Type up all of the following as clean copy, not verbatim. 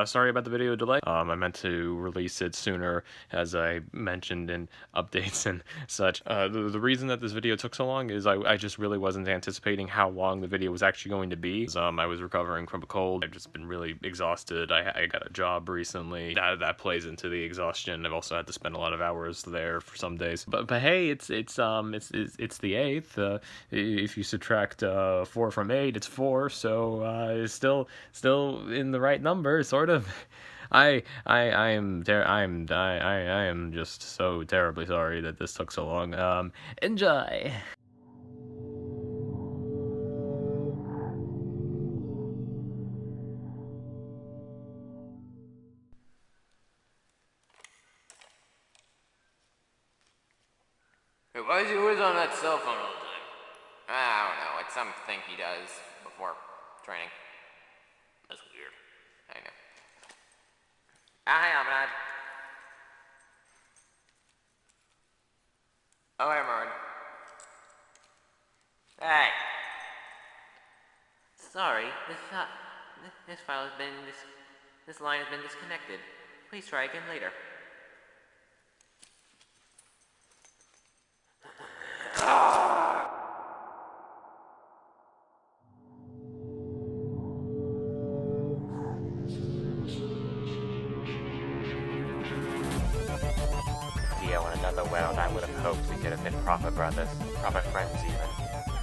Sorry about the video delay. I meant to release it sooner, as I mentioned in updates and such. The reason that this video took so long is I just really wasn't anticipating how long the video was actually going to be. I was recovering from a cold. I've just been really exhausted. I got a job recently. That plays into the exhaustion. I've also had to spend a lot of hours there for some days. But hey, it's the 8th. If you subtract 4 from 8, it's 4. So it's still in the right number, sort of. I am just so terribly sorry that this took so long. Enjoy. Why is he always on that cell phone all the time? I don't know, it's something he does before training. That's weird. I know. Hi, Ahmad. Oh, hey, Martin. Hey. Sorry, this file has been, this line has been disconnected. Please try again later. In another world, I would have hoped we could have been proper brothers, proper friends even.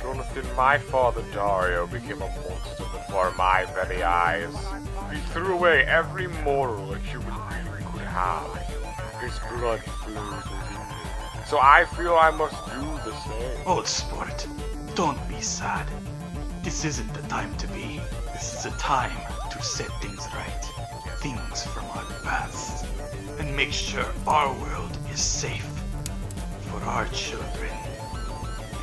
Jonathan, my father Dario became a monster before my very eyes. He threw away every moral a human being could have. His blood flowed within me. So I feel I must do the same. Old sport, don't be sad. This isn't the time to be. This is a time to set things right. Things from our past. And make sure our world is safe for our children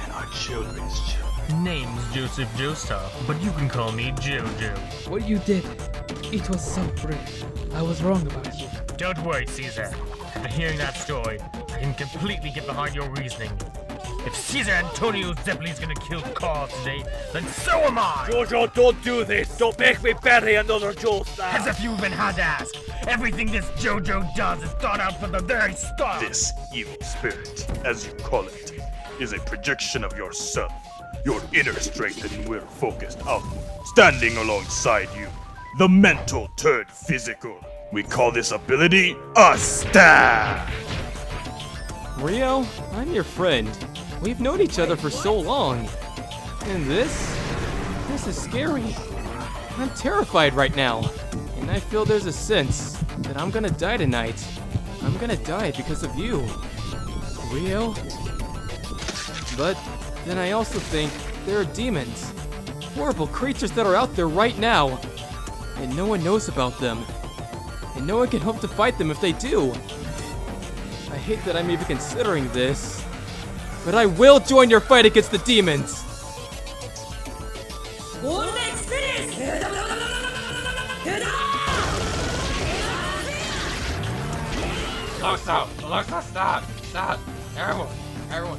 and our children's children. Name's Joseph Joestar, but you can call me Jojo. What you did, it was so brave. I was wrong about you. Don't worry, Caesar. After hearing that story, I can completely get behind your reasoning. If Caesar Antonio Zeppeli's gonna kill Carl today, then so am I! Jojo, don't do this! Don't make me bury another Joestar! As if you even had to ask. Everything this Jojo does is thought out from the very start! This evil spirit, as you call it, is a projection of yourself, your inner strength, and we're focused outward, standing alongside you. The mental turned physical. We call this ability a stab! Rio, I'm your friend. We've known each other for so long. And this is scary. I'm terrified right now. And I feel there's a sense that I'm gonna die tonight. I'm gonna die because of you, Rio. But then I also think there are demons. Horrible creatures that are out there right now. And no one knows about them. And no one can hope to fight them if they do. I hate that I'm even considering this, but I will join your fight against the demons! Alexa, stop! Stop! Everyone!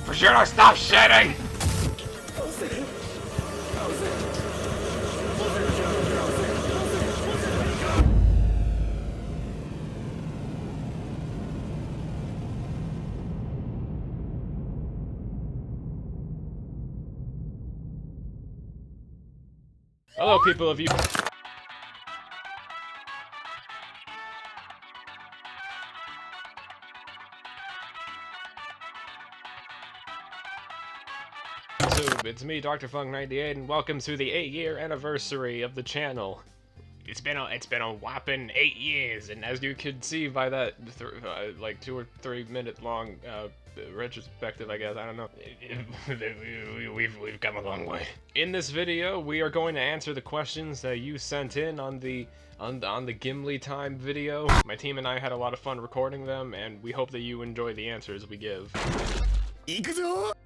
For sure, stop shitting! Hello, people of you. It's me, Dr. Funk 98, and welcome to the 8-year anniversary of the channel. It's been a whopping 8 years, and as you can see by that, like 2 or 3 minute long retrospective, I guess, I don't know. We've come a long way. In this video, we are going to answer the questions that you sent in on the Gimli time video. My team and I had a lot of fun recording them, and we hope that you enjoy the answers we give.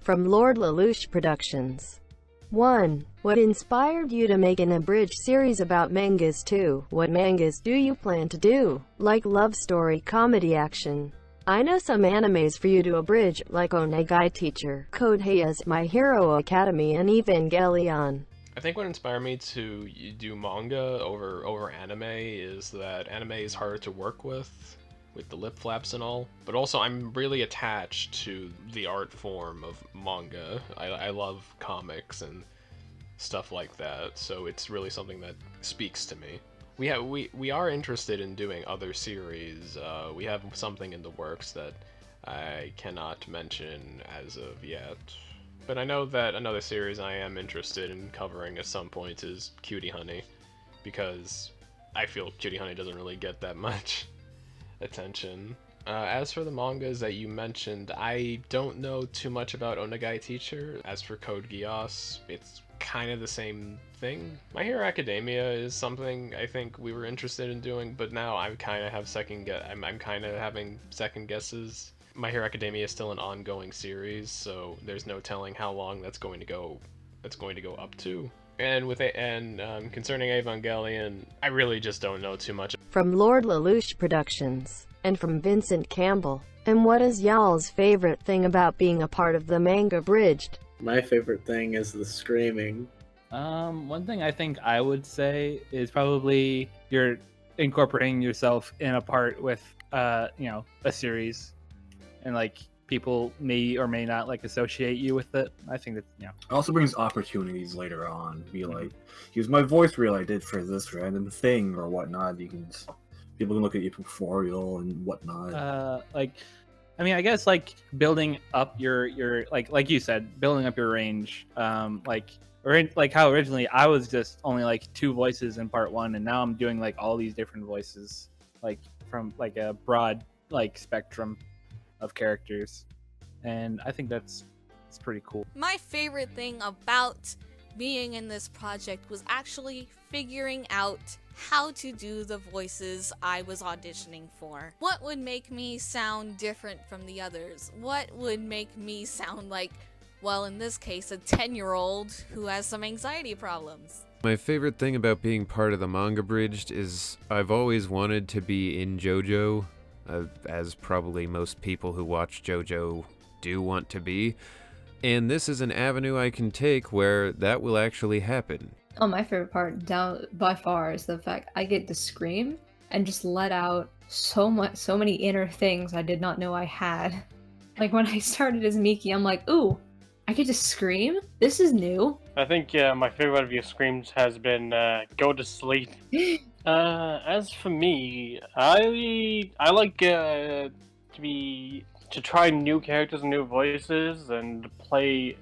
From Lord Lelouch Productions. 1. What inspired you to make an abridged series about mangas? 2. What mangas do you plan to do? Like love story, comedy, action? I know some animes for you to abridge, like Onegai Teacher, Code Geass, My Hero Academia, and Evangelion. I think what inspired me to do manga over anime is that anime is harder to work with the lip flaps and all. But also, I'm really attached to the art form of manga. I love comics and stuff like that, so it's really something that speaks to me. We are interested in doing other series. We have something in the works that I cannot mention as of yet. But I know that another series I am interested in covering at some point is Cutie Honey, because I feel Cutie Honey doesn't really get that much attention. As for the mangas that you mentioned, I don't know too much about Onegai Teacher. As for Code Geass, it's kind of the same thing. My Hero Academia is something I think we were interested in doing, but now I'm kind of having second guesses. My Hero Academia is still an ongoing series, so there's no telling how long that's going to go up to. And concerning Evangelion, I really just don't know too much. From Lord Lelouch Productions, and from Vincent Campbell. And what is y'all's favorite thing about being a part of the Manga Bridged? My favorite thing is the screaming. One thing I think I would say is probably you're incorporating yourself in a part with, a series, and like people may or may not like associate you with it. I think that It also brings opportunities later on. Be like, use my voice reel I did for this random thing or whatnot. People can look at you tutorial and whatnot. I guess like building up your like you said, building up your range. Like how originally I was just only like 2 voices in part 1, and now I'm doing like all these different voices, like from like a broad like spectrum of characters, and I think it's pretty cool. My favorite thing about being in this project was actually figuring out how to do the voices I was auditioning for. What would make me sound different from the others? What would make me sound like, well, in this case, a 10-year-old who has some anxiety problems? My favorite thing about being part of the Manga Bridged is I've always wanted to be in JoJo, as probably most people who watch JoJo do want to be, and this is an avenue I can take where that will actually happen. Oh, my favorite part down by far is the fact I get to scream and just let out so many inner things I did not know I had. Like when I started as Miki, I'm like, ooh, I get to scream? This is new. I think my favorite of your screams has been go to sleep. As for me, I like to try new characters and new voices and play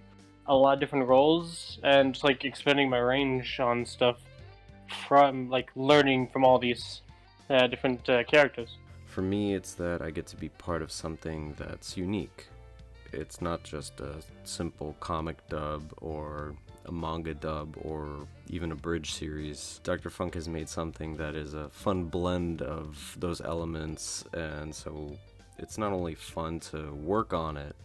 a lot of different roles, and just like expanding my range on stuff from like learning from all these different characters. For me, it's that I get to be part of something that's unique. It's not just a simple comic dub or a manga dub or even a bridge series. Dr. Funk has made something that is a fun blend of those elements, and so it's not only fun to work on it,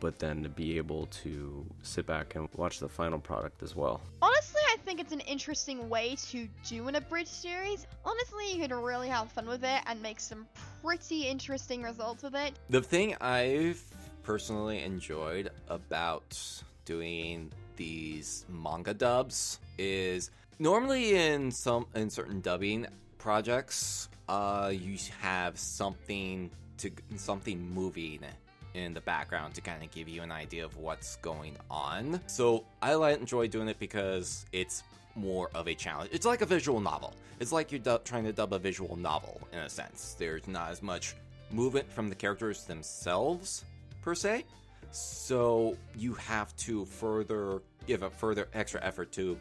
but then to be able to sit back and watch the final product as well. Honestly, I think it's an interesting way to do an abridged series. Honestly, you could really have fun with it and make some pretty interesting results with it. The thing I've personally enjoyed about doing these manga dubs is normally in certain dubbing projects, you have something moving in the background to kind of give you an idea of what's going on. So I enjoy doing it because it's more of a challenge. It's like a visual novel. It's like you're trying to dub a visual novel in a sense. There's not as much movement from the characters themselves per se. So you have to give a further extra effort to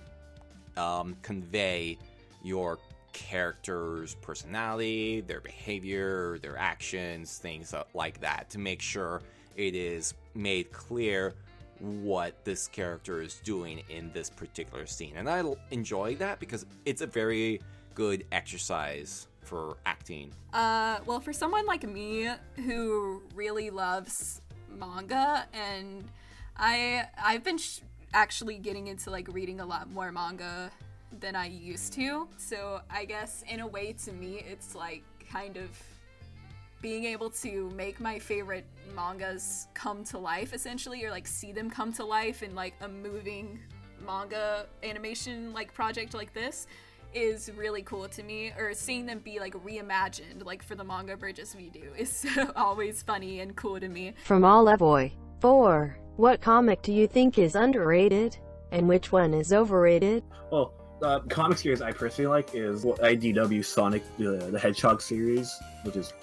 convey your character's personality, their behavior, their actions, things like that, to make sure it is made clear what this character is doing in this particular scene. And I enjoy that because it's a very good exercise for acting. Well, for someone like me who really loves manga, and I've been actually getting into like reading a lot more manga than I used to. So I guess in a way to me it's like kind of being able to make my favorite mangas come to life essentially, or like see them come to life in like a moving manga animation like project like this is really cool to me, or seeing them be like reimagined like for the manga bridges we do is always funny and cool to me. From Boy 4, what comic do you think is underrated, and which one is overrated? Well, comic series I personally like is IDW Sonic the Hedgehog series, which is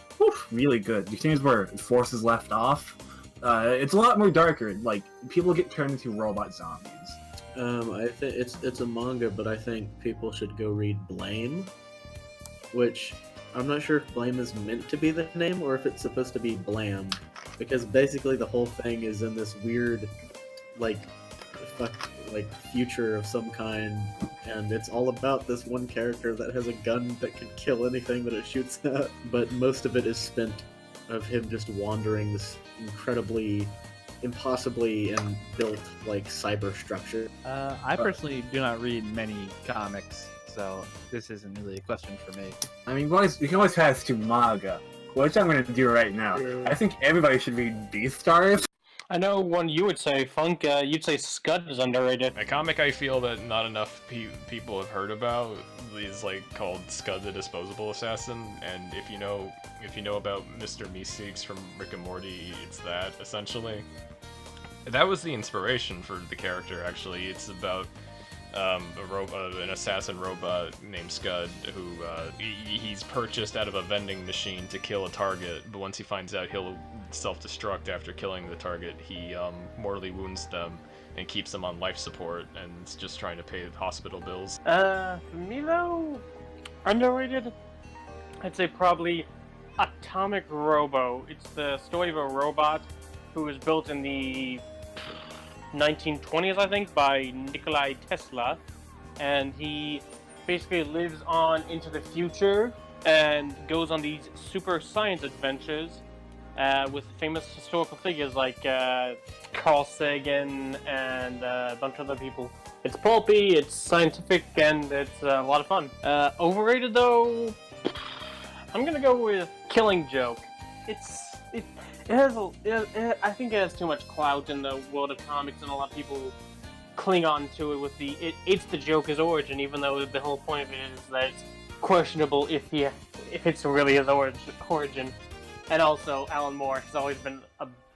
really good. The series where Forces left off, it's a lot more darker. Like, people get turned into robot zombies. I think it's a manga, but I think people should go read Blame, which I'm not sure if Blame is meant to be the name or if it's supposed to be Blam, because basically the whole thing is in this weird, like future of some kind, and it's all about this one character that has a gun that can kill anything that it shoots at, but most of it is spent of him just wandering this incredibly impossibly and built like cyber structure. I personally do not read many comics, so this isn't really a question for me. I mean, you can always pass to manga, which I'm going to do right now. I think everybody should read Beastars. I know one you would say, Funk, you'd say Scud is underrated. A comic I feel that not enough people have heard about is like called Scud the Disposable Assassin, and if you know about Mr. Meeseeks from Rick and Morty, it's that, essentially. That was the inspiration for the character, actually. It's about an assassin robot named Scud who he's purchased out of a vending machine to kill a target, but once he finds out he'll self-destruct after killing the target, he mortally wounds them and keeps them on life support and is just trying to pay hospital bills. For me though, underrated, I'd say probably Atomic Robo. It's the story of a robot who was built in the 1920s, I think, by Nikolai Tesla, and he basically lives on into the future and goes on these super science adventures with famous historical figures like Carl Sagan and a bunch of other people. It's pulpy, it's scientific, and it's a lot of fun. Overrated though, I'm gonna go with Killing Joke. I think it has too much clout in the world of comics, and a lot of people cling on to it with it's the Joker's origin, even though the whole point of it is that it's questionable if it's really his origin. And also, Alan Moore has always been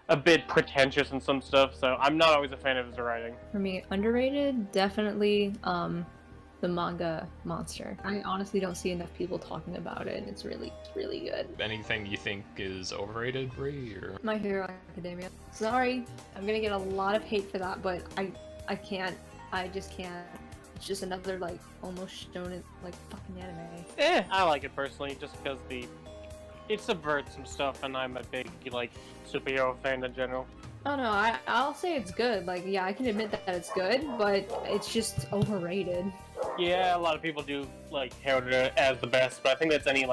a bit pretentious in some stuff, so I'm not always a fan of his writing. For me, underrated, definitely the manga Monster. I honestly don't see enough people talking about it, and it's really good. Anything you think is overrated, Bree? Or? My Hero Academia. Sorry, I'm gonna get a lot of hate for that, but I can't. I just can't. It's just another like almost shonen like fucking anime. I like it personally, just because it subverts some stuff, and I'm a big like superhero fan in general. Oh no, I'll say it's good. Like, yeah, I can admit that it's good, but it's just overrated. Yeah, a lot of people do like herald it as the best, but I think that's any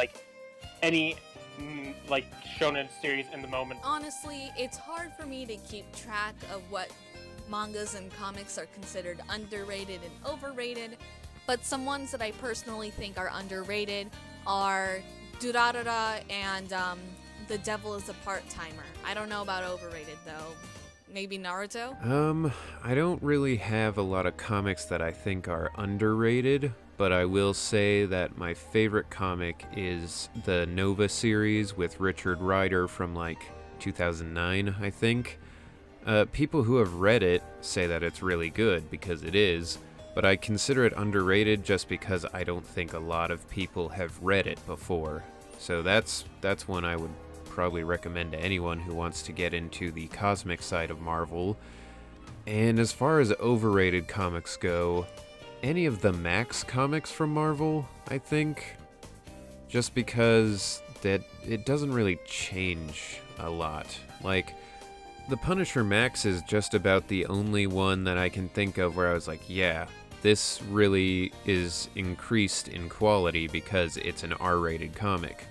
shonen series in the moment. Honestly, it's hard for me to keep track of what mangas and comics are considered underrated and overrated, but some ones that I personally think are underrated are Durarara and The Devil is a Part-Timer. I don't know about overrated though. Maybe Naruto? I don't really have a lot of comics that I think are underrated, but I will say that my favorite comic is the Nova series with Richard Rider from like 2009, I think. People who have read it say that it's really good, because it is, but I consider it underrated just because I don't think a lot of people have read it before. So that's one I would probably recommend to anyone who wants to get into the cosmic side of Marvel. And as far as overrated comics go, any of the Max comics from Marvel, I think, just because that it doesn't really change a lot. Like, the Punisher Max is just about the only one that I can think of where I was like, yeah, this really is increased in quality because it's an R-rated comic.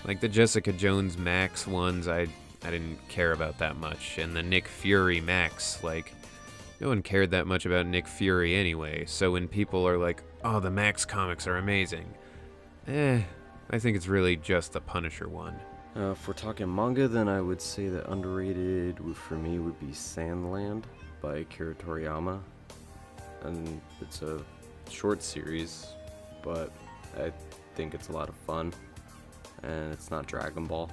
Like the Jessica Jones Max ones, I didn't care about that much. And the Nick Fury Max, like, no one cared that much about Nick Fury anyway. So when people are like, oh, the Max comics are amazing, I think it's really just the Punisher one. If we're talking manga, then I would say that underrated for me would be Sandland by Akira Toriyama. and it's a short series, but I think it's a lot of fun, and it's not Dragon Ball.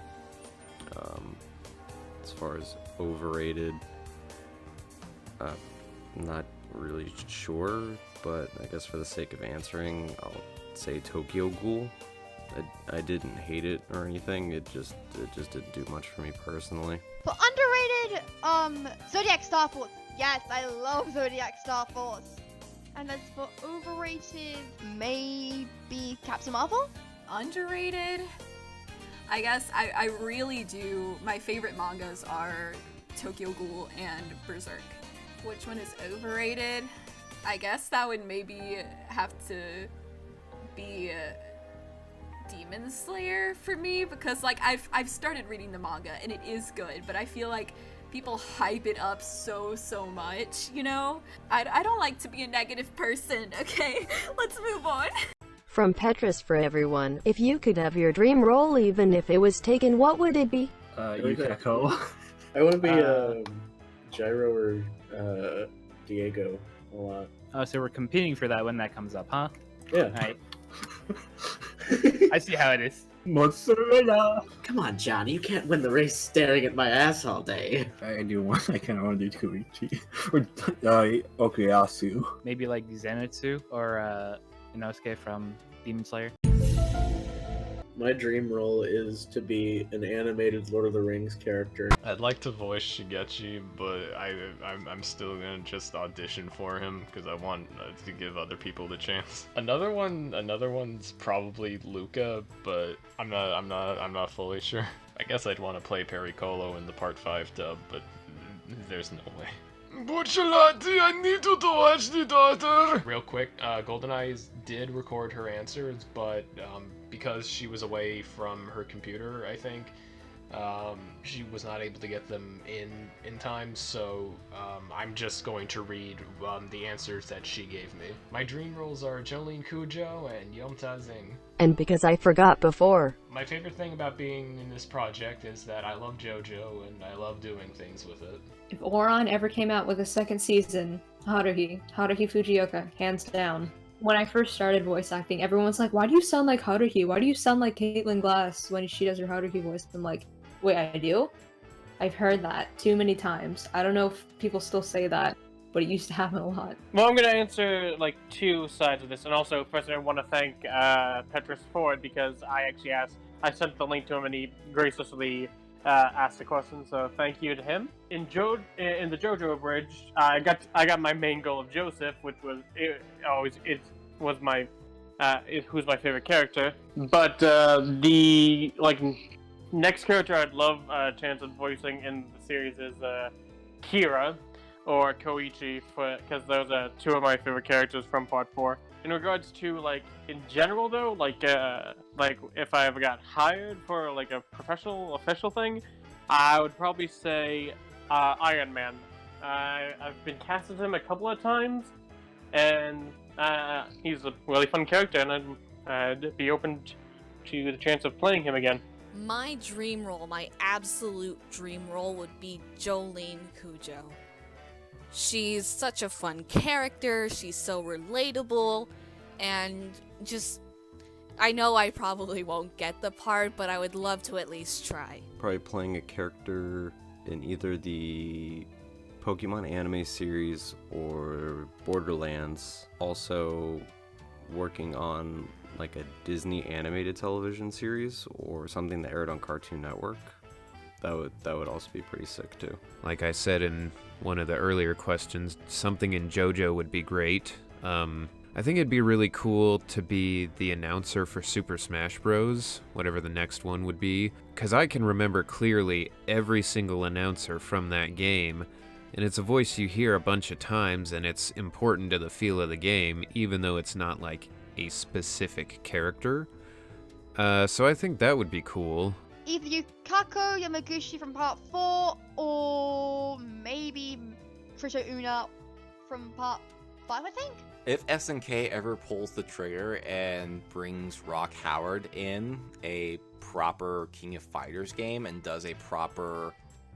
As far as overrated, I'm not really sure, but I guess for the sake of answering, I'll say Tokyo Ghoul. I didn't hate it or anything, it just didn't do much for me personally. For underrated, Zodiac Star Force. Yes, I love Zodiac Star Force. And as for overrated, maybe Captain Marvel? Underrated? I guess I really do. My favorite mangas are Tokyo Ghoul and Berserk. Which one is overrated? I guess that would maybe have to be Demon Slayer for me, because like I've started reading the manga and it is good, but I feel like people hype it up so much, you know? I don't like to be a negative person, okay? Let's move on. From Petrus for everyone, if you could have your dream role even if it was taken, what would it be? Yukiko. I want to be Gyro or Diego a lot. Oh, so we're competing for that when that comes up, huh? Yeah. Alright. I see how it is. Mozzarella! Come on, Johnny, you can't win the race staring at my ass all day. I do want. I kind of want to do Koichi or Okuyasu. Maybe like Zenitsu or Inosuke from Demon Slayer. My dream role is to be an animated Lord of the Rings character. I'd like to voice Shigechi, but I'm still gonna just audition for him because I want to give other people the chance. Another one's probably Luca, but I'm not fully sure. I guess I'd want to play Pericolo in the Part 5 dub, but there's no way. Bucciolati, I need you to watch the daughter! Real quick, GoldenEye did record her answers, but because she was away from her computer, I think, she was not able to get them in time, so I'm just going to read the answers that she gave me. My dream roles are Jolene Cujo and Yomta Zing. And because I forgot before. My favorite thing about being in this project is that I love JoJo and I love doing things with it. If Oron ever came out with a second season, Haruhi Fujioka, hands down. When I first started voice acting, everyone was like, why do you sound like Haruhi? Why do you sound like Caitlin Glass when she does her Haruhi voice? I'm like, wait, I do? I've heard that too many times. I don't know if people still say that, but it used to happen a lot. Well, I'm going to answer like two sides of this, and also first I want to thank Petrus Ford because I sent the link to him and he graciously asked the question, so thank you to him. In the JoJo Abridged, I got my main goal of Joseph, which was who's my favorite character. But the next character I'd love a chance of voicing in the series is Kira or Koichi, because those are two of my favorite characters from Part 4. In regards to, in general, though, if I ever got hired for, a professional, official thing, I would probably say Iron Man. I've been cast as him a couple of times, and he's a really fun character, and I'd be open to the chance of playing him again. My dream role, my absolute dream role, would be Jolene Cujo. She's such a fun character, she's so relatable, and just, I know I probably won't get the part, but I would love to at least try. Probably playing a character in either the Pokemon anime series or Borderlands. Also working on a Disney animated television series or something that aired on Cartoon Network. That would also be pretty sick too. Like I said in one of the earlier questions, something in JoJo would be great. I think it'd be really cool to be the announcer for Super Smash Bros., whatever the next one would be, because I can remember clearly every single announcer from that game, and it's a voice you hear a bunch of times, and it's important to the feel of the game, even though it's not a specific character. So I think that would be cool. Either Yukako Yamaguchi from Part 4, or maybe Trisha Una from Part 5, I think? If SNK ever pulls the trigger and brings Rock Howard in a proper King of Fighters game and does a proper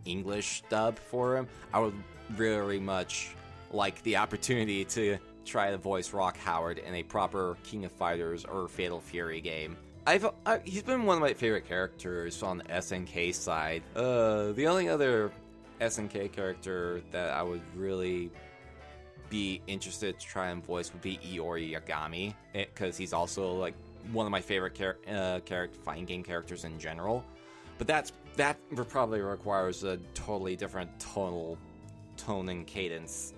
English dub for him, I would very much like the opportunity to try to voice Rock Howard in a proper King of Fighters or Fatal Fury game. He's been one of my favorite characters on the SNK side. The only other SNK character that I would really be interested to try and voice would be Iori Yagami, because he's also like one of my favorite fighting game characters in general. But that probably requires a totally different tone and cadence,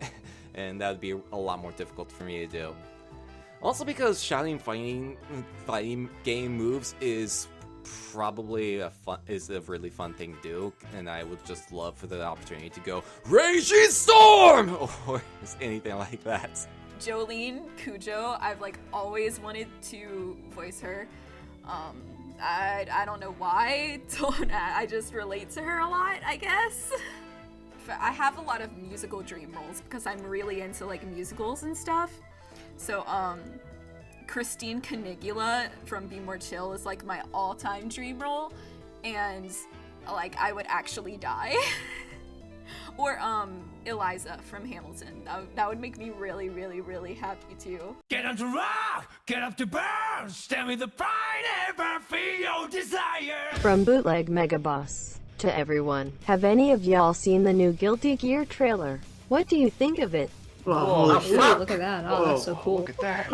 and that would be a lot more difficult for me to do. Also because shouting fighting game moves is probably a really fun thing to do, and I would just love for the opportunity to go Raging Storm or anything like that. Jolene Cujo, I've like always wanted to voice her. I don't know why. I just relate to her a lot, I guess. I have a lot of musical dream roles because I'm really into like musicals and stuff. So Christine Canigula from Be More Chill is like my all-time dream role, and like I would actually die. Or Eliza from Hamilton. That would make me really, really, really happy too. Get on to rock, get up to burn, stand with the pride, ever feel your desire. From Bootleg Megaboss to everyone, have any of y'all seen the new Guilty Gear trailer? What do you think of it? Oh, wow, look at that. Oh, that's so cool. Look at that.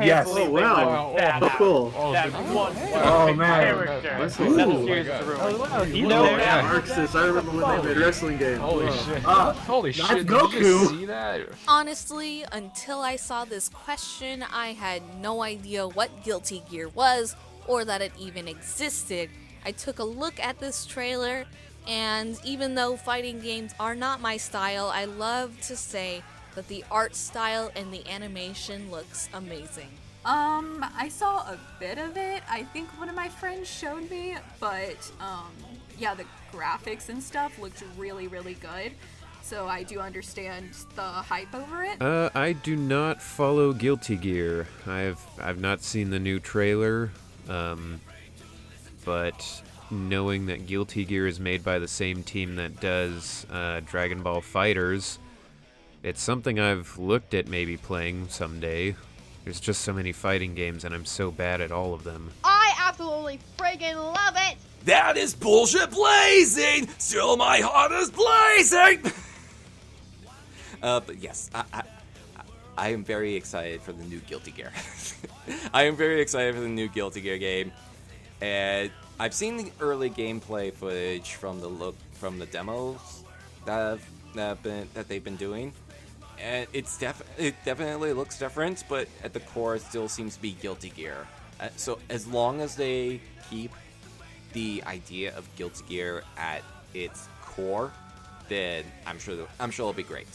Yes. Oh, wow. Oh, cool. Oh, man. That's You know, Arxis, I remember when they made wrestling games. Holy shit. Holy that's shit. Goku. Did you just see that? Honestly, until I saw this question, I had no idea what Guilty Gear was or that it even existed. I took a look at this trailer, and even though fighting games are not my style, I love to say that the art style and the animation looks amazing. I saw a bit of it. I think one of my friends showed me, but yeah, the graphics and stuff looked really, really good. So I do understand the hype over it. I do not follow Guilty Gear. I've not seen the new trailer, but knowing that Guilty Gear is made by the same team that does Dragon Ball FighterZ, it's something I've looked at maybe playing someday. There's just so many fighting games, and I'm so bad at all of them. I absolutely friggin' love it! That is bullshit blazing! Still my heart is blazing! But yes, I am very excited for the new Guilty Gear. I am very excited for the new Guilty Gear game. And I've seen the early gameplay footage from the demos that they've been doing. And it definitely looks different, but at the core it still seems to be Guilty Gear. So as long as they keep the idea of Guilty Gear at its core, then I'm sure it'll be great.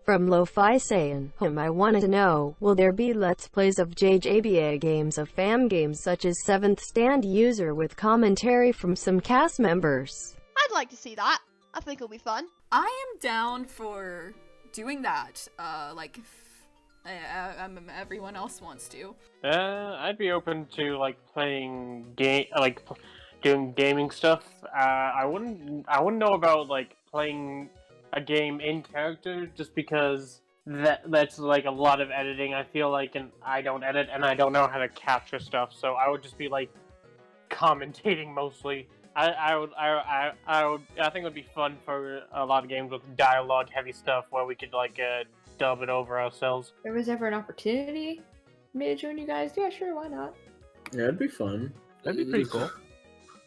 From Lo-Fi Saiyan, I wanted to know, will there be Let's Plays of JJBA games of fam games such as 7th Stand User with commentary from some cast members? I'd like to see that. I think it'll be fun. I am down for doing that, like if everyone else wants to. I'd be open to like playing doing gaming stuff. I wouldn't know about like playing a game in character just because that's like a lot of editing. I feel like, and I don't edit and I don't know how to capture stuff, so I would just be like commentating mostly. I think it would be fun for a lot of games with dialogue heavy stuff where we could like dub it over ourselves. If there was ever an opportunity for me to join you guys, yeah, sure, why not? Yeah, it'd be fun. That'd be pretty cool.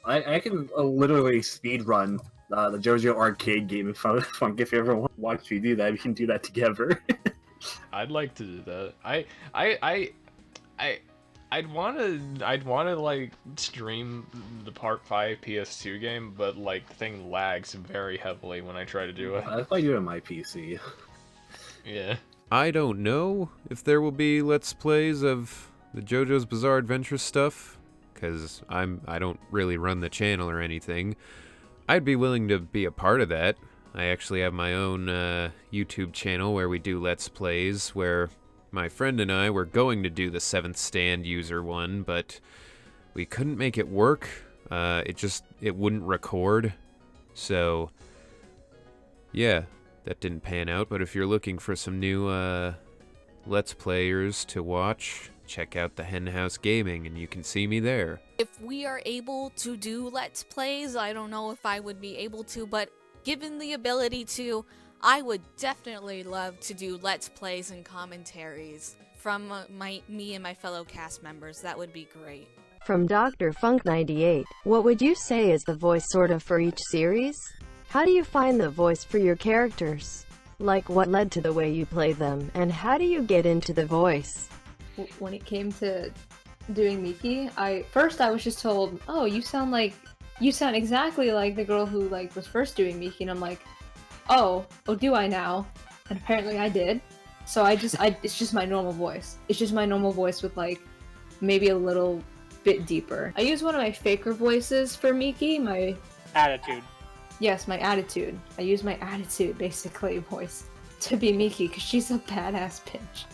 I can literally speedrun the JoJo arcade game if you ever want to watch me do that. We can do that together. I'd like to do that. I'd want to like stream the Part 5 PS2 game, but like the thing lags very heavily when I try to do it. I play you on my PC. Yeah. I don't know if there will be Let's Plays of the JoJo's Bizarre Adventure stuff, because I don't really run the channel or anything. I'd be willing to be a part of that. I actually have my own YouTube channel where we do Let's Plays, where my friend and I were going to do the 7th Stand User one, but we couldn't make it work. It wouldn't record. So, yeah, that didn't pan out. But if you're looking for some new Let's Players to watch, check out the Hen House Gaming and you can see me there. If we are able to do Let's Plays, I don't know if I would be able to, but given the ability to, I would definitely love to do Let's Plays and commentaries from me and my fellow cast members. That would be great. From Dr. Funk 98, what would you say is the voice sort of for each series? How do you find the voice for your characters? Like, what led to the way you play them, and how do you get into the voice? When it came to doing Miki, I was just told, oh, you sound exactly like the girl who was first doing Miki, and I'm like, oh, do I now? And apparently I did. So it's just my normal voice. It's just my normal voice with maybe a little bit deeper. I use one of my faker voices for Miki, my attitude. Yes, my attitude. I use my attitude, basically, voice to be Miki, because she's a badass bitch.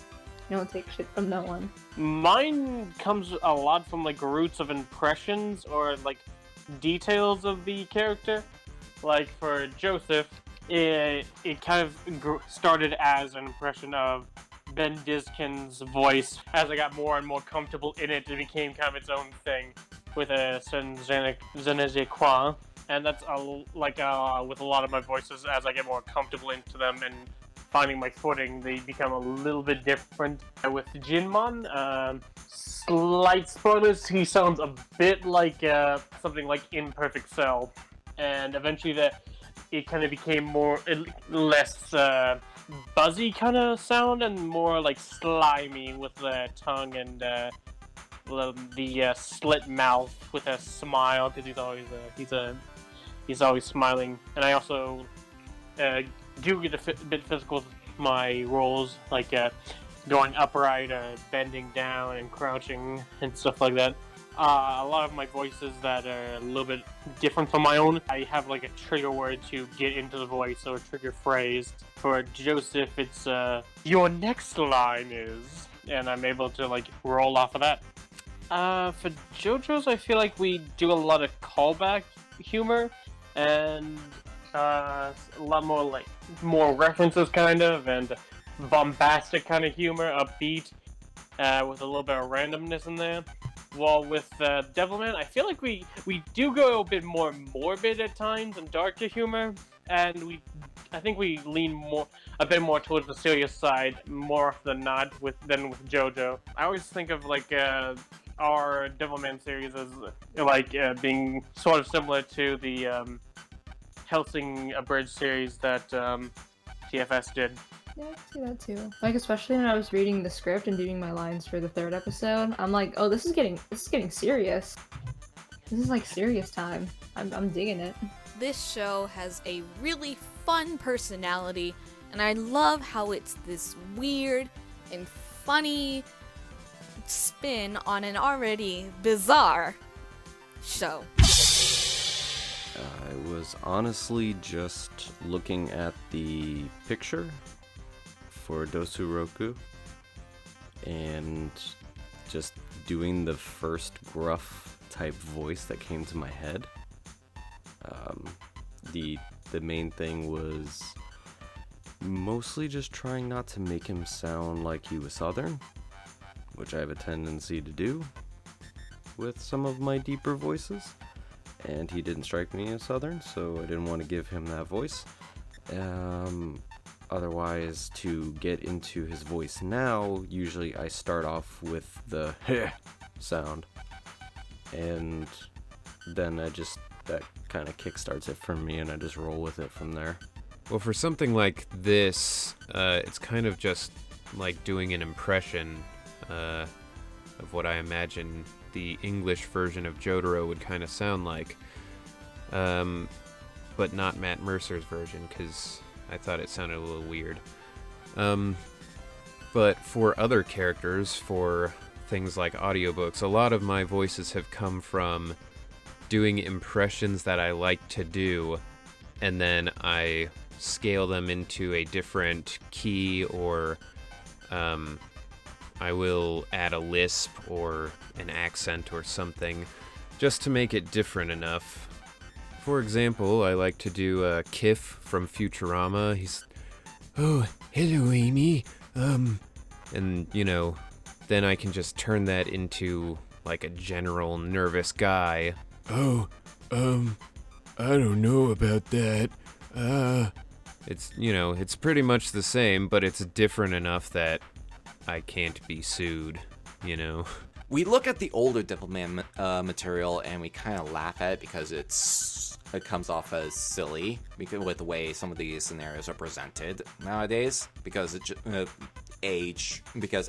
I don't take shit from no one. Mine comes a lot from roots of impressions or details of the character. Like for Joseph, it kind of started as an impression of Ben Diskin's voice. As I got more and more comfortable in it, it became kind of its own thing with a certain je ne sais quoi. And that's with a lot of my voices, as I get more comfortable into them and finding my footing, they become a little bit different. With Jinmon, slight spoilers, he sounds a bit like something like Imperfect Cell. And eventually it kind of became less buzzy kind of sound and more slimy with the tongue and the slit mouth with a smile, because he's always smiling. And I also do get a bit physical with my roles, going upright, bending down, and crouching, and stuff like that. A lot of my voices that are a little bit different from my own, I have a trigger word to get into the voice, or a trigger phrase. For Joseph, it's your next line is, and I'm able to roll off of that. For JoJo's, I feel like we do a lot of callback humor, and a lot more references kind of, and bombastic kind of humor, upbeat, with a little bit of randomness in there. While with Devilman, I feel like we do go a bit more morbid at times and darker humor, and I think we lean a bit more towards the serious side more often than not than with JoJo. I always think of our Devilman series as being sort of similar to the Helsing Abridged series that TFS did. Yeah, I can see that too. Especially when I was reading the script and doing my lines for the 3rd episode, I'm like, oh, this is getting serious. This is serious time. I'm digging it. This show has a really fun personality, and I love how it's this weird and funny spin on an already bizarre show. I was honestly just looking at the picture for Dosuroku and just doing the first gruff type voice that came to my head. The main thing was mostly just trying not to make him sound like he was Southern, which I have a tendency to do with some of my deeper voices, and he didn't strike me as Southern, so I didn't want to give him that voice. Otherwise, to get into his voice now, usually I start off with the heh sound, and then that kind of kickstarts it for me, and I just roll with it from there. Well, for something like this, it's kind of just like doing an impression of what I imagine the English version of Jotaro would kind of sound like, but not Matt Mercer's version, because I thought it sounded a little weird. But for other characters, for things like audiobooks, a lot of my voices have come from doing impressions that I like to do, and then I scale them into a different key, or I will add a lisp or an accent or something just to make it different enough. For example, I like to do Kif from Futurama. He's, oh, hello, Amy. And, then I can just turn that into, like, a general nervous guy. Oh, I don't know about that. It's pretty much the same, but it's different enough that I can't be sued, We look at the older Devilman material and we kind of laugh at it because it comes off as silly with the way some of these scenarios are presented nowadays because age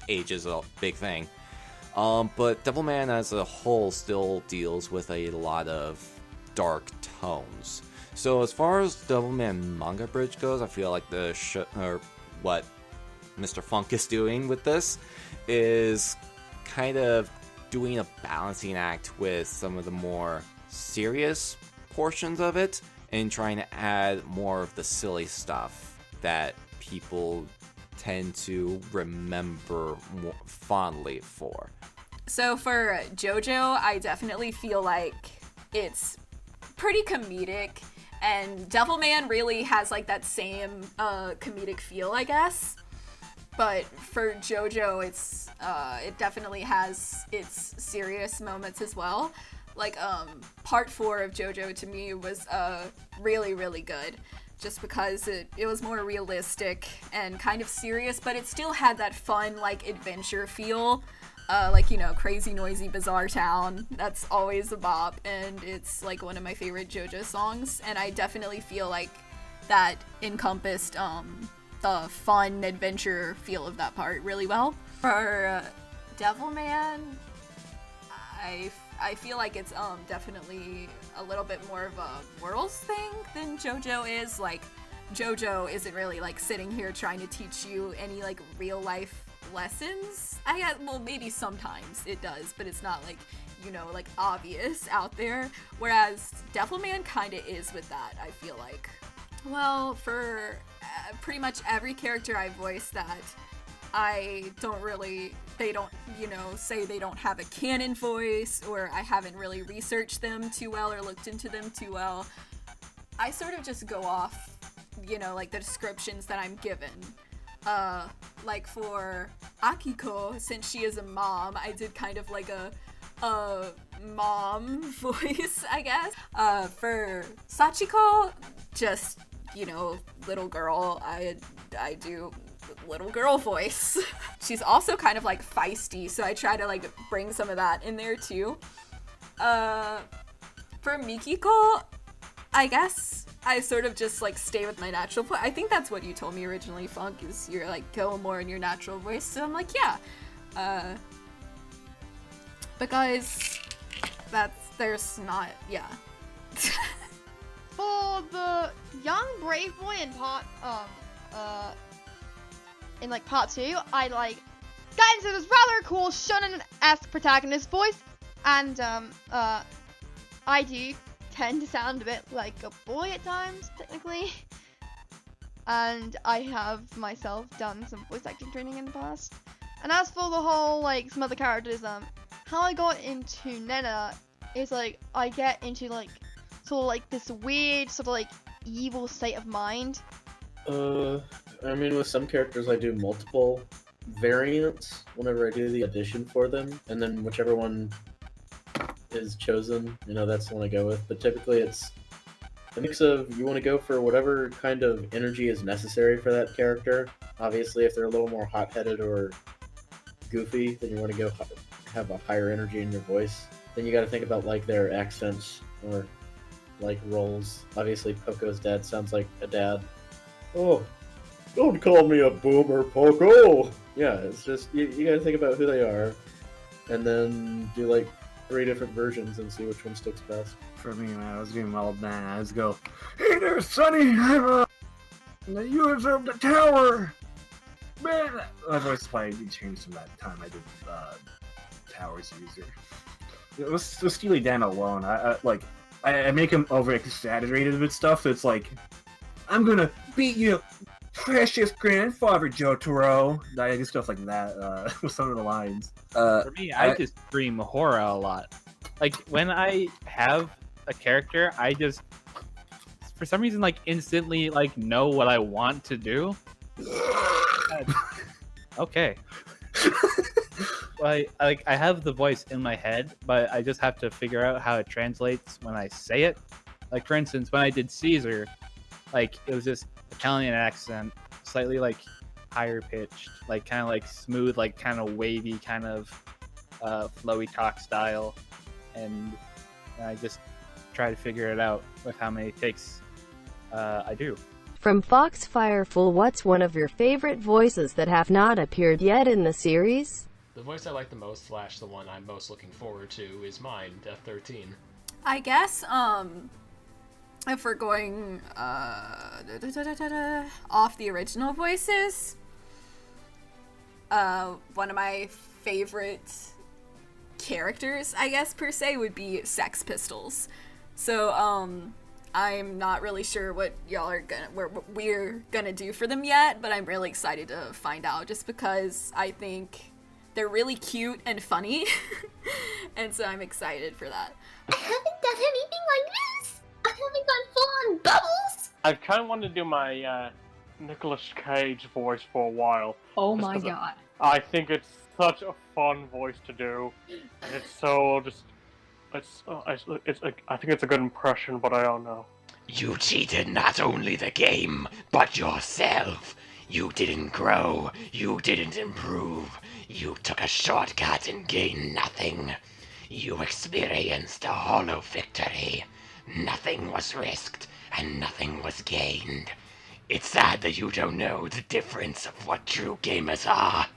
is a big thing. But Devilman as a whole still deals with a lot of dark tones. So as far as Devilman manga bridge goes, I feel like what Mr. Funk is doing with this is kind of doing a balancing act with some of the more serious portions of it and trying to add more of the silly stuff that people tend to remember more fondly for. So for JoJo, I definitely feel like it's pretty comedic, and Devilman really has like that same comedic feel, I guess. But for JoJo, it definitely has its serious moments as well. Like part 4 of JoJo to me was really, really good, just because it was more realistic and kind of serious, but it still had that fun like adventure feel. Crazy, noisy, bizarre town. That's always a bop, and it's like one of my favorite JoJo songs. And I definitely feel like that encompassed the fun adventure feel of that part really well. For Devilman, I feel like it's definitely a little bit more of a worlds thing than JoJo is. Like, JoJo isn't really like sitting here trying to teach you any like real life lessons. Well, maybe sometimes it does, but it's not like, like obvious out there. Whereas Devilman kind of is with that, I feel like. Well, for pretty much every character I voice that they don't, say they don't have a canon voice, or I haven't really researched them too well or looked into them too well, I sort of just go off, like the descriptions that I'm given. Like for Akiko, since she is a mom, I did kind of like a mom voice, I guess. For Sachiko, just, little girl, I do little girl voice. She's also kind of like feisty, so I try to like bring some of that in there too. For Mikiko, I guess I sort of just like stay with my natural voice. I think that's what you told me originally, Funk, is you're like go more in your natural voice. So I'm like, yeah. Because there's not, yeah. For the young brave boy in part 2, I like got into this rather cool shonen-esque protagonist voice, and I do tend to sound a bit like a boy at times, technically. And I have myself done some voice acting training in the past. And as for the whole like some other characters, how I got into Nena is like I get into like sort of like this weird sort of like evil state of mind. I mean, with some characters I do multiple variants whenever I do the audition for them, and then whichever one is chosen, that's the one I go with. But typically it's a mix of, you want to go for whatever kind of energy is necessary for that character. Obviously, if they're a little more hot-headed or goofy, then you want to go have a higher energy in your voice. Then you got to think about like their accents or like roles. Obviously, Poco's dad sounds like a dad. Oh, don't call me a boomer, Poco! Yeah, it's just, you got to think about who they are, and then do like 3 different versions and see which one sticks best. For me, man, I was doing all that. I was go, hey there, Sonny, I'm the user of the tower! Man! My voice probably changed from that time I did Towers user. It was Steely Dan alone. I make him over exaggerated with stuff, so it's like, I'm gonna beat you, precious grandfather Jotaro. I do stuff like that with some of the lines. For me, I just scream horror a lot. Like, when I have a character, I just, for some reason, like, instantly, like, know what I want to do. Okay. I have the voice in my head, but I just have to figure out how it translates when I say it. Like for instance, when I did Caesar, like it was just Italian accent, slightly like higher pitched, like kind of like smooth, like kind of wavy, kind of flowy talk style, and I just try to figure it out with how many takes I do. From Foxfireful, what's one of your favorite voices that have not appeared yet in the series? The voice I like the most, / the one I'm most looking forward to, is mine, Death 13. I guess, if we're going off the original voices, one of my favorite characters, I guess, per se, would be Sex Pistols. So, I'm not really sure what we're gonna do for them yet, but I'm really excited to find out, just because I think they're really cute and funny, and so I'm excited for that. I haven't done anything like this! I haven't gone full on bubbles! I've kind of wanted to do my Nicolas Cage voice for a while. Oh my god. I think it's such a fun voice to do. It's so just... I think it's a good impression, but I don't know. You cheated not only the game, but yourself. You didn't grow. You didn't improve. You took a shortcut and gained nothing. You experienced a hollow victory. Nothing was risked, and nothing was gained. It's sad that you don't know the difference of what true gamers are.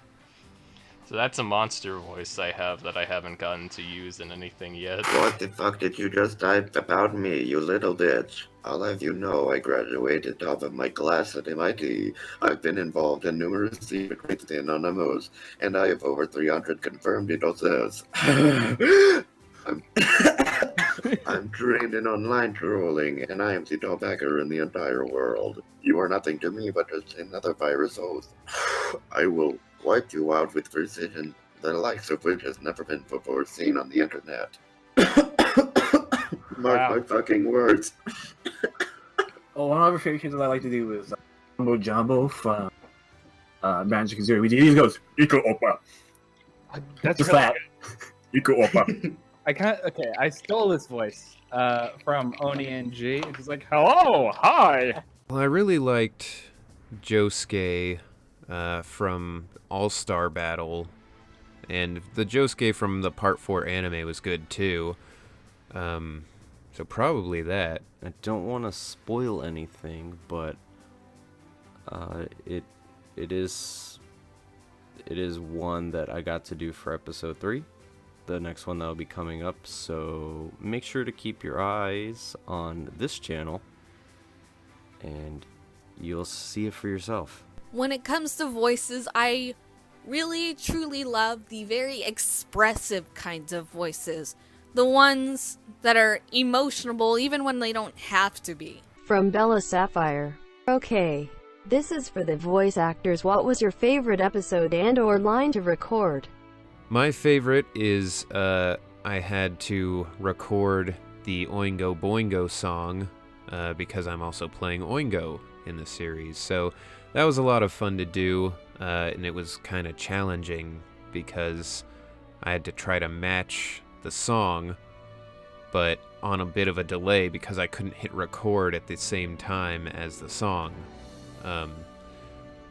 So that's a monster voice I have that I haven't gotten to use in anything yet. What the fuck did you just type about me, you little bitch? I'll have you know I graduated top of my class at MIT. I've been involved in numerous secret and anonymous, and I have over 300 confirmed doses. I'm trained in online trolling, and I am the top hacker in the entire world. You are nothing to me but just another virus host. I will wipe you out with precision, the likes of which has never been before seen on the internet. Mark my fucking words. Oh, one of our favorite things that I like to do is Jumbo Jumbo from Magic and Zero. He goes, Iko Oppa. That's just really that. Iko Oppa. I stole this voice from Oni and G. It's like, hello, hi. Well, I really liked Josuke from All-Star Battle, and the Josuke from the Part 4 anime was good too. So probably that. I don't want to spoil anything, but it is one that I got to do for episode 3. The next one that'll be coming up, so make sure to keep your eyes on this channel and you'll see it for yourself. When it comes to voices, I really truly love the very expressive kinds of voices. The ones that are emotional even when they don't have to be. From Bella Sapphire. Okay. This is for the voice actors. What was your favorite episode and/or line to record? My favorite is I had to record the Oingo Boingo song because I'm also playing Oingo in the series. So that was a lot of fun to do, and it was kind of challenging because I had to try to match the song, but on a bit of a delay because I couldn't hit record at the same time as the song.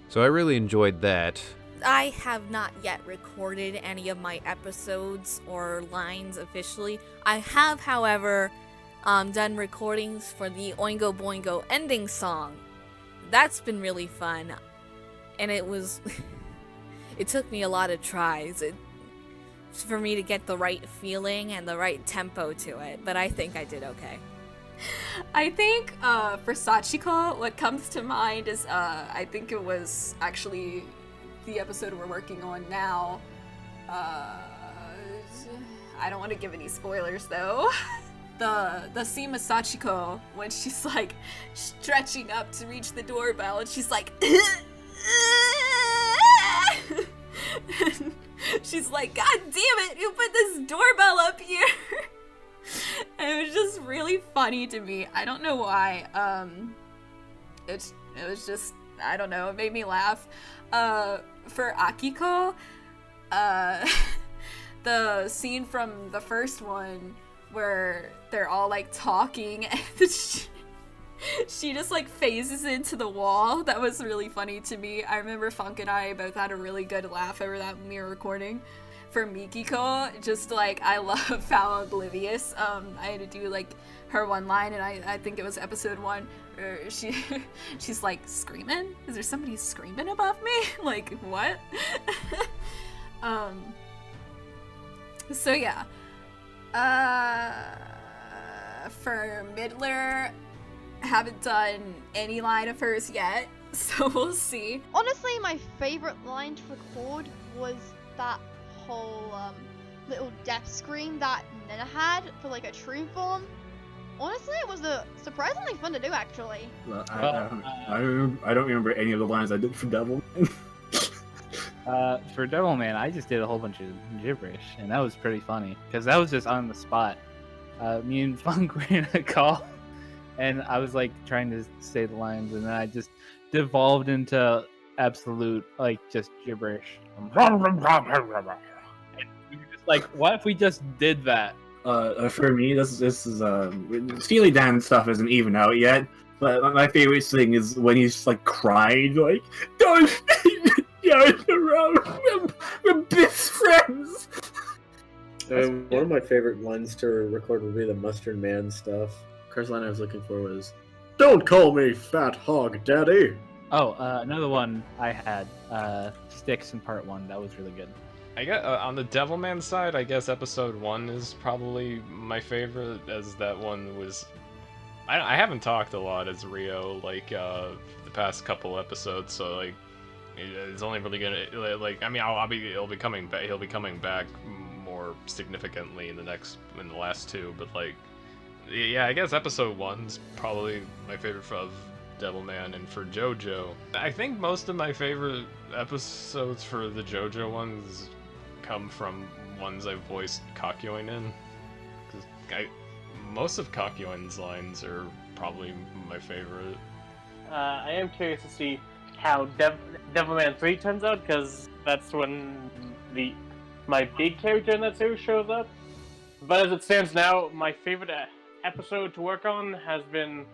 So I really enjoyed that. I have not yet recorded any of my episodes or lines officially. I have, however, done recordings for the Oingo Boingo ending song. That's been really fun. And it was... it took me a lot of tries for me to get the right feeling and the right tempo to it. But I think I did okay. I think for Sachiko, what comes to mind is I think it was actually the episode we're working on now. I don't want to give any spoilers though. The scene with Sachiko when she's like stretching up to reach the doorbell and she's like and she's like, God damn it, you put this doorbell up here. And it was just really funny to me. I don't know why. It was just, I don't know, it made me laugh. For Akiko, the scene from the first one where they're all like talking and she just like phases into the wall. That was really funny to me. I remember Funk and I both had a really good laugh over that when we were recording. For Mikiko, just like, I love how oblivious. I had to do like her one line, and I think it was episode 1 where she's like, screaming? Is there somebody screaming above me? Like, what? So yeah. For Midler, haven't done any line of hers yet, so we'll see. Honestly, my favorite line to record was that whole little death scream that Nena had for like a true form. Honestly, it was surprisingly fun to do, actually. Well, I don't remember any of the lines I did for Devil. For Devilman, I just did a whole bunch of gibberish, and that was pretty funny because that was just on the spot. Me and Funk were in a call, and I was like trying to say the lines, and then I just devolved into absolute like just gibberish. Just like, what if we just did that? For me, this is Steely Dan stuff isn't even out yet. But my favorite thing is when he's like crying, like, "Don't you're around. We're best friends." One of my favorite lines to record would be the Mustard Man stuff. First line I was looking for was, "Don't call me Fat Hog Daddy." Oh, another one I had, Sticks in part 1. That was really good. I guess on the Devilman side, I guess episode 1 is probably my favorite, as that one was. I haven't talked a lot as Rio like the past couple episodes, so like it's only really gonna like. I mean, he'll be coming back. He'll be coming back more significantly in the last 2, but like, yeah, I guess episode 1's probably my favorite of Devilman. And for JoJo, I think most of my favorite episodes for the JoJo ones come from ones I've voiced Kakyoin in, because most of Kakyoin's lines are probably my favorite. I am curious to see how Devilman 3 turns out, because that's when my big character in that series shows up. But as it stands now, my favorite episode to work on has been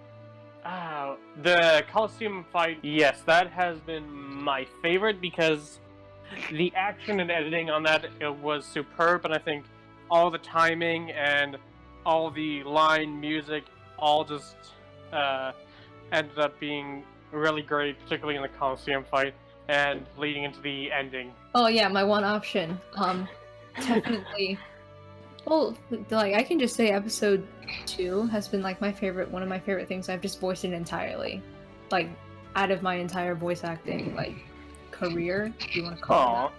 the Coliseum fight. Yes, that has been my favorite because the action and editing on that, it was superb, and I think all the timing and all the line music all just ended up being really great, particularly in the Coliseum fight and leading into the ending. Oh yeah, my one option. Definitely. Well, like, I can just say episode 2 has been like one of my favorite things. I've just voiced it entirely, like, out of my entire voice acting like career, if you want to call it that.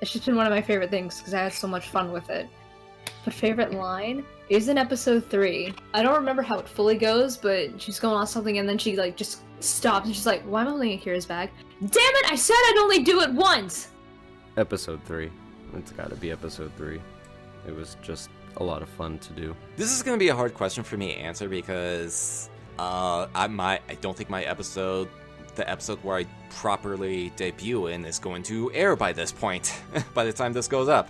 It's just been one of my favorite things because I had so much fun with it. But favorite line is in episode 3. I don't remember how it fully goes, but she's going on something and then she like just stops and she's like, "Why am I holding a Kira's bag? Damn it! I said I'd only do it once." Episode 3. It's got to be episode 3. It was just a lot of fun to do. This is going to be a hard question for me to answer because I don't think the episode where I properly debut in is going to air by this point, by the time this goes up.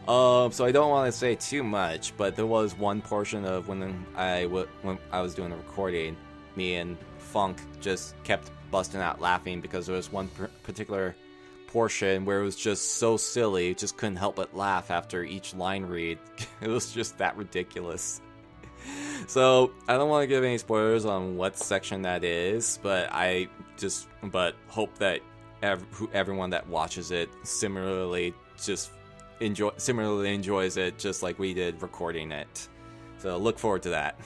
So I don't want to say too much, but there was one portion of when I was doing the recording, me and Funk just kept busting out laughing because there was one particular portion where it was just so silly, just couldn't help but laugh after each line read. It was just that ridiculous. So I don't want to give any spoilers on what section that is, but hope that everyone that watches it similarly enjoys it just like we did recording it. So look forward to that.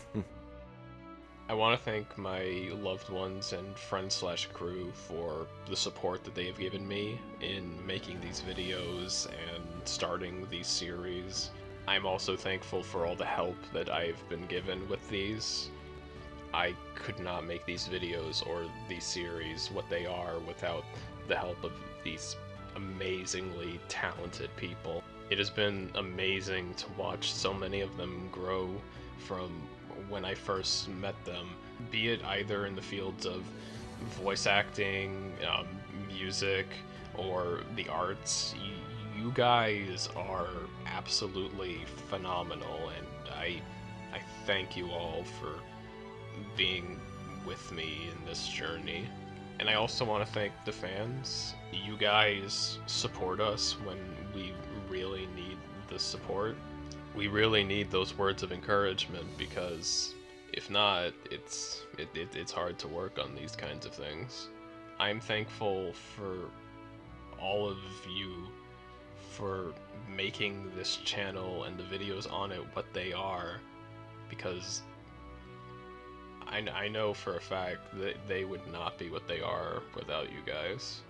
I want to thank my loved ones and friends/crew for the support that they have given me in making these videos and starting these series. I'm also thankful for all the help that I've been given with these. I could not make these videos or these series what they are without the help of these amazingly talented people. It has been amazing to watch so many of them grow from when I first met them, be it either in the fields of voice acting, music, or the arts. You guys are absolutely phenomenal, and I thank you all for being with me in this journey. And I also want to thank the fans. You guys support us when we really need the support. We really need those words of encouragement, because if not, it's hard to work on these kinds of things. I'm thankful for all of you for making this channel and the videos on it what they are, because I know for a fact that they would not be what they are without you guys.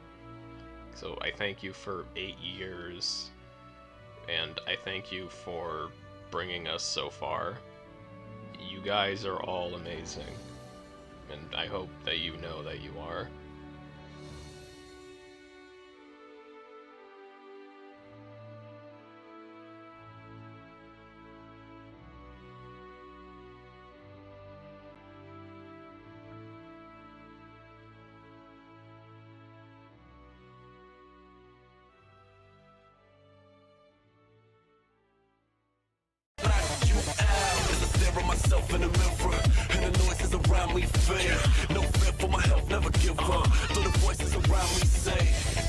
So I thank you for 8 years, and I thank you for bringing us so far. You guys are all amazing, and I hope that you know that you are. Myself in the mirror, and the noises around me fade. No fear for my health, never give up. Though the voices around me say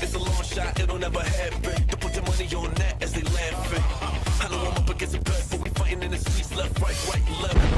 it's a long shot, it'll never happen. To put the money on that as they laughing. I know I'm up against the best, but we fighting in the streets, left, right, left.